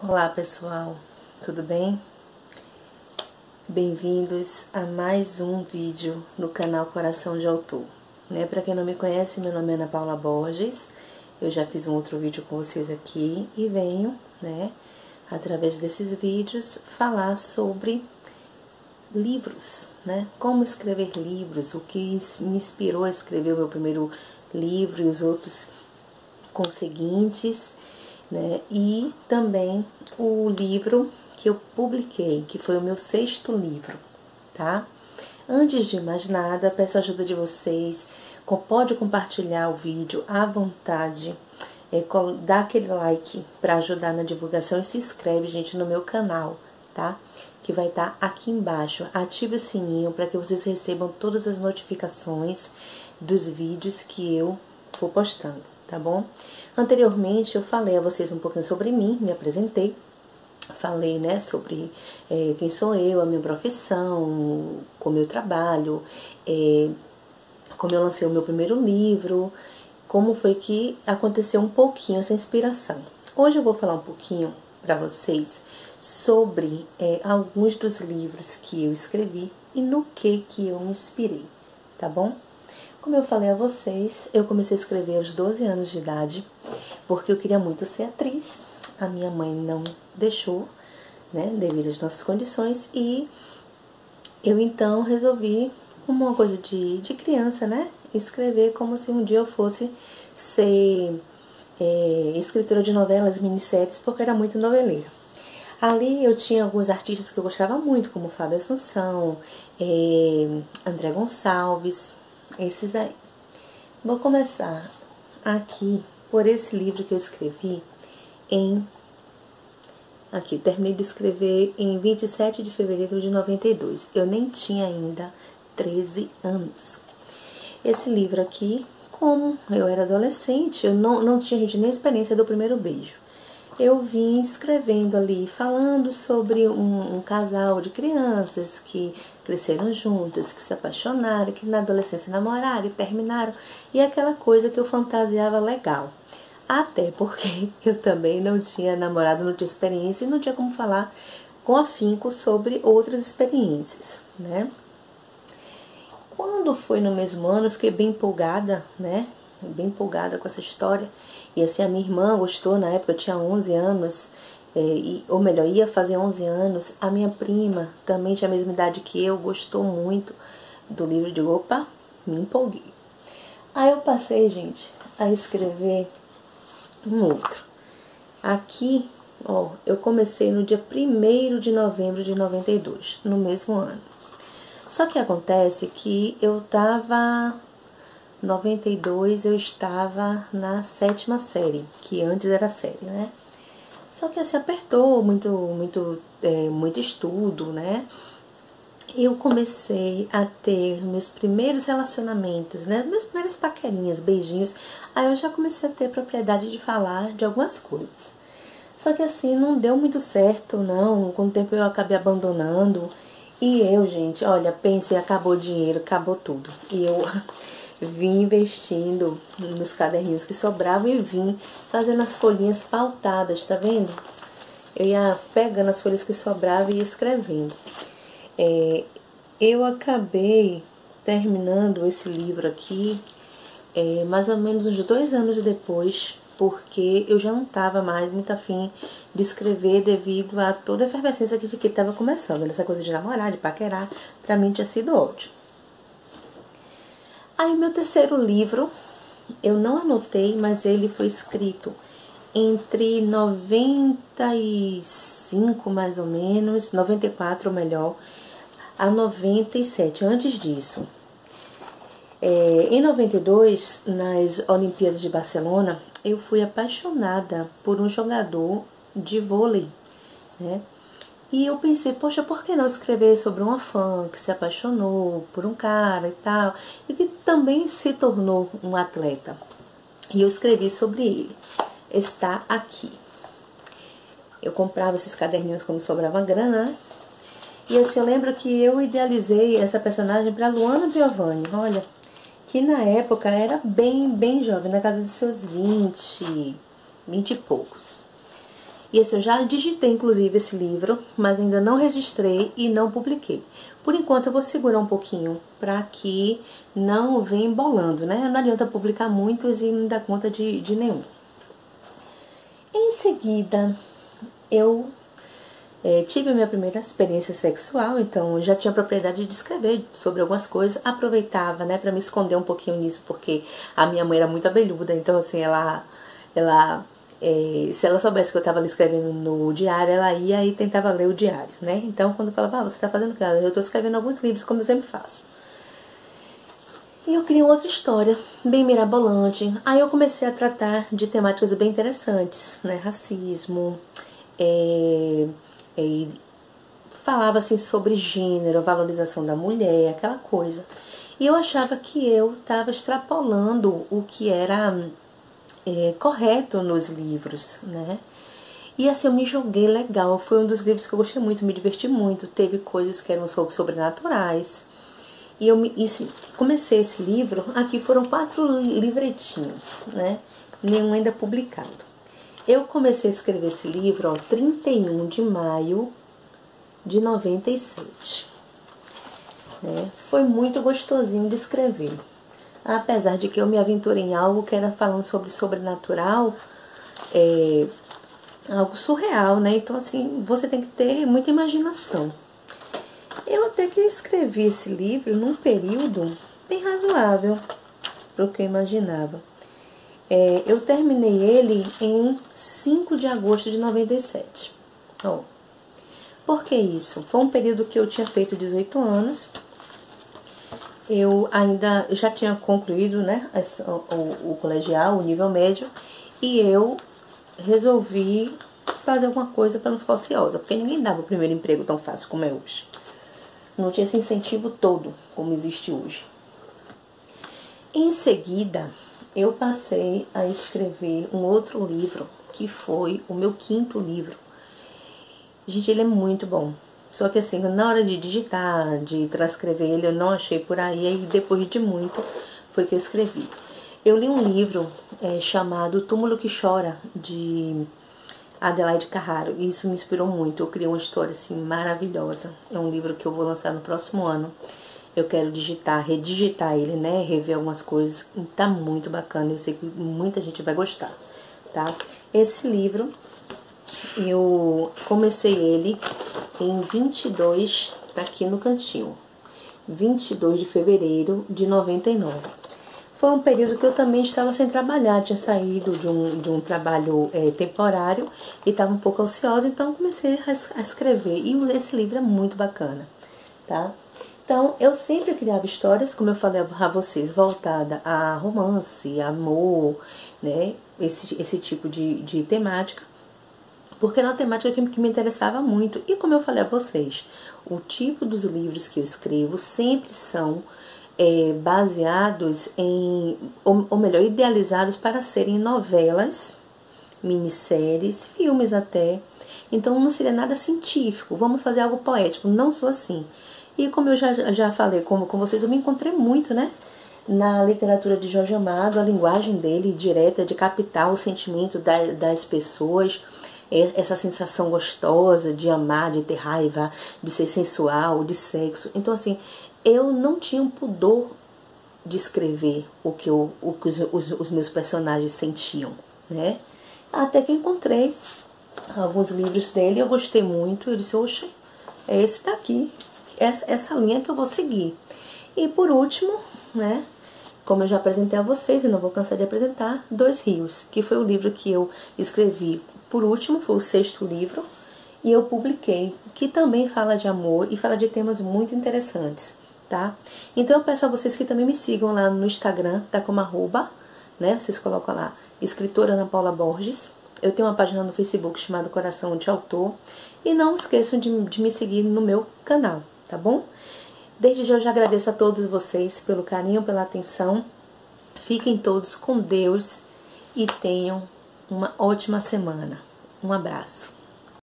Olá pessoal, tudo bem? Bem-vindos a mais um vídeo no canal Coração de Autor. Para quem não me conhece, meu nome é Ana Paula Borges, eu já fiz um outro vídeo com vocês aqui e venho, através desses vídeos, falar sobre livros, como escrever livros, o que me inspirou a escrever o meu primeiro livro e os outros conseguintes, e também o livro que eu publiquei, que foi o meu 6º livro, tá? Antes de mais nada, peço a ajuda de vocês, pode compartilhar o vídeo à vontade, dá aquele like para ajudar na divulgação e se inscreve, gente, no meu canal, tá? Que vai estar aqui embaixo. Ative o sininho para que vocês recebam todas as notificações dos vídeos que eu vou postando, tá bom? Anteriormente eu falei a vocês um pouquinho sobre mim, me apresentei, falei, sobre quem sou eu, a minha profissão, como eu trabalho, como eu lancei o meu primeiro livro, como foi que aconteceu um pouquinho essa inspiração. Hoje eu vou falar um pouquinho para vocês sobre alguns dos livros que eu escrevi e no que eu me inspirei, tá bom? Como eu falei a vocês, eu comecei a escrever aos 12 anos de idade, porque eu queria muito ser atriz. A minha mãe não deixou, devido às nossas condições, e eu então resolvi, como uma coisa de criança, escrever como se um dia eu fosse ser escritora de novelas, minisséries, porque eu era muito noveleira. Ali eu tinha alguns artistas que eu gostava muito, como Fábio Assunção, André Gonçalves, esses aí. Vou começar aqui por esse livro que eu escrevi terminei de escrever em 27 de fevereiro de 92. Eu nem tinha ainda 13 anos. Esse livro aqui, como eu era adolescente, eu não tinha nem experiência do primeiro beijo. Eu vim escrevendo ali, falando sobre um casal de crianças que cresceram juntas, que se apaixonaram, que na adolescência namoraram e terminaram, e aquela coisa que eu fantasiava legal. Até porque eu também não tinha namorado, não tinha experiência e não tinha como falar com afinco sobre outras experiências, Quando foi no mesmo ano, eu fiquei bem empolgada, bem empolgada com essa história. E assim, a minha irmã gostou, na época eu tinha 11 anos, ou melhor, ia fazer 11 anos. A minha prima, também tinha a mesma idade que eu, gostou muito do livro. De opa, me empolguei. Aí eu passei, gente, a escrever um outro. Aqui, eu comecei no dia 1º de novembro de 92, no mesmo ano. Só que acontece que eu tava... 92 eu estava na 7ª série, que antes era série, Só que assim, apertou muito estudo, Eu comecei a ter meus primeiros relacionamentos, Minhas primeiras paquerinhas, beijinhos. Aí eu já comecei a ter propriedade de falar de algumas coisas. Só que assim, não deu muito certo, não. Com o tempo eu acabei abandonando. E eu, gente, olha, pensei, acabou o dinheiro, acabou tudo. E eu vim investindo nos caderninhos que sobravam e vim fazendo as folhinhas pautadas, tá vendo? Eu ia pegando as folhas que sobravam e ia escrevendo. Eu acabei terminando esse livro aqui mais ou menos uns 2 anos depois, porque eu já não estava mais muito afim de escrever devido a toda a efervescência que estava começando. Essa coisa de namorar, de paquerar, pra mim tinha sido ótimo. Aí meu 3º livro, eu não anotei, mas ele foi escrito entre 95 mais ou menos, 94 ou melhor, a 97, antes disso. Em 92, nas Olimpíadas de Barcelona, eu fui apaixonada por um jogador de vôlei, E eu pensei, poxa, por que não escrever sobre uma fã que se apaixonou por um cara e tal, e que também se tornou um atleta. E eu escrevi sobre ele. Está aqui. Eu comprava esses caderninhos quando sobrava grana, E assim, eu lembro que eu idealizei essa personagem para Luana Piovani, olha, que na época era bem jovem, na casa dos seus 20 e poucos. E assim, eu já digitei inclusive esse livro, mas ainda não registrei e não publiquei. Por enquanto eu vou segurar um pouquinho para que não venha embolando, né? Não adianta publicar muitos e não dar conta de nenhum. Em seguida, eu tive a minha primeira experiência sexual, então eu já tinha propriedade de escrever sobre algumas coisas. Aproveitava, né, para me esconder um pouquinho nisso, porque a minha mãe era muito abelhuda, então assim, se ela soubesse que eu estava escrevendo no diário, ela ia e tentava ler o diário, né? Então, quando eu falava, você está fazendo o quê? Eu estou escrevendo alguns livros, como eu sempre faço. E eu criei outra história, bem mirabolante. Aí eu comecei a tratar de temáticas bem interessantes, né? Racismo, falava assim sobre gênero, valorização da mulher, aquela coisa. E eu achava que eu estava extrapolando o que era correto nos livros, né? E assim, eu me joguei legal. Foi um dos livros que eu gostei muito, me diverti muito. Teve coisas que eram sobrenaturais. E comecei esse livro. Aqui foram 4 livretinhos, né? Nenhum ainda publicado. Eu comecei a escrever esse livro, ó, 31 de maio de 97. Foi muito gostosinho de escrever. Apesar de que eu me aventurei em algo que era falando sobre sobrenatural, algo surreal, né? Então, assim, você tem que ter muita imaginação. Eu até que escrevi esse livro num período bem razoável para o que eu imaginava. Eu terminei ele em 5 de agosto de 97. Ó, por que isso? Foi um período que eu tinha feito 18 anos. Eu já tinha concluído, né, o colegial, o nível médio, e eu resolvi fazer alguma coisa para não ficar ociosa, porque ninguém dava o primeiro emprego tão fácil como é hoje. Não tinha esse incentivo todo como existe hoje. Em seguida, eu passei a escrever um outro livro, que foi o meu 5º livro. Gente, ele é muito bom. Só que assim, na hora de digitar, de transcrever ele, eu não achei por aí. Aí depois de muito, foi que eu escrevi. Eu li um livro chamado O Túmulo que Chora, de Adelaide Carraro. E isso me inspirou muito. Eu criei uma história assim maravilhosa. É um livro que eu vou lançar no próximo ano. Eu quero redigitar ele, né? Rever algumas coisas. Tá muito bacana. Eu sei que muita gente vai gostar, tá? Esse livro, eu comecei ele em 22, tá aqui no cantinho, 22 de fevereiro de 99. Foi um período que eu também estava sem trabalhar, tinha saído de um trabalho temporário e estava um pouco ociosa, então comecei a escrever. E esse livro é muito bacana, tá? Então, eu sempre criava histórias, como eu falei a vocês, voltada a romance, amor, né? Esse tipo de temática. Porque era uma temática que me interessava muito. E como eu falei a vocês, o tipo dos livros que eu escrevo sempre são baseados em, ou melhor, idealizados para serem novelas, minisséries, filmes até. Então não seria nada científico, vamos fazer algo poético, não sou assim. E como eu já falei com vocês, eu me encontrei muito, né? Na literatura de Jorge Amado, a linguagem dele direta, de captar o sentimento das pessoas, essa sensação gostosa de amar, de ter raiva, de ser sensual, de sexo. Então, assim, eu não tinha um pudor de escrever o que os meus personagens sentiam, né? Até que encontrei alguns livros dele, eu gostei muito, eu disse, oxe, é esse daqui, essa linha que eu vou seguir. E por último, né, como eu já apresentei a vocês, e não vou cansar de apresentar, Dois Rios, que foi o livro que eu escrevi por último, foi o 6º livro, e eu publiquei, que também fala de amor e fala de temas muito interessantes, tá? Então eu peço a vocês que também me sigam lá no Instagram, tá como @ né? Vocês colocam lá, escritora Ana Paula Borges. Eu tenho uma página no Facebook chamada Coração de Autor. E não esqueçam de me seguir no meu canal, tá bom? Desde já eu já agradeço a todos vocês pelo carinho, pela atenção. Fiquem todos com Deus e tenham uma ótima semana. Um abraço.